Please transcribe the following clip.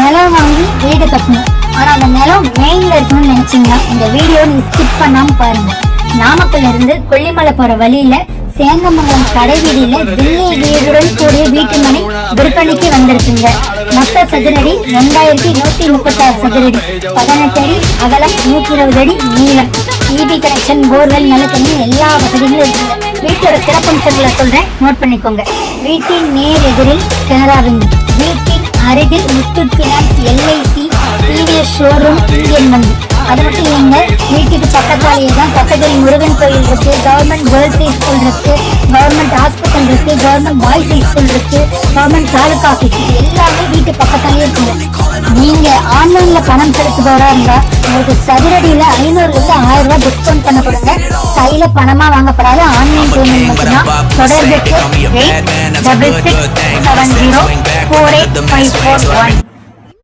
நிலம் வாங்கி வீடு கட்டணும். ஆனா அந்த நிலம் மெயின்ல இருக்கணும்னு நினைச்சீங்கன்னா இந்த வீடியோ நீங்க ஸ்கிப் பண்ணாம பாருங்க. நாமக்கல்ல இருந்து கொல்லிமலை போற வழியில சேங்கமங்கலம் கடை வீதியில தில்லி வீடுடன் கூடிய வீட்டு மனை விற்பனைக்கு வந்திருக்குங்க. மொத்த சதுரடி 2136 சதுரடி, 18 அடி அகலம், 120 அடி நீளம். இபி கனெக்ஷன், போர்வெல், நல்ல தண்ணி எல்லா வசதிகளும் இருக்குங்க. வீட்டோட சிறப்பம்சங்களை சொல்றேன், நோட் பண்ணிக்கோங்க. வீட்டின் நேர் எதிரில் கனரா வங்கி, வீட்டின் அருகில் Muthoot finance, LIC, TVS showroom, Indian வங்கி. அது மட்டும் இல்லைங்க, வீட்டுக்கு பக்கத்தாலேயே தான் பக்கத்தில் முருகன் கோயில் இருக்கு, கவர்மெண்ட் கேர்ள்ஸ் ஹை ஸ்கூல் இருக்கு, கவர்மெண்ட் ஹாஸ்பிட்டல் இருக்கு, கவர்மெண்ட் பாய்ஸ் ஹை ஸ்கூல் இருக்கு, கவர்மெண்ட் தாலுகா ஆஃபீஸ், எல்லாமே வீட்டு பக்கத்தாலேயே இருக்குங்க. நீங்க ஆன்லைன்ல பணம் செலுத்துபவரா இருந்தா உங்களுக்கு சதுரடியில 500 இருந்து 1000 ரூபாய் டிஸ்கவுண்ட் பண்ணப்படுங்க. கையில பணமா வாங்கப்படாத ஆன்லைன் பேமெண்ட் மட்டும்தான். தொடர்புக்கு 86670485441.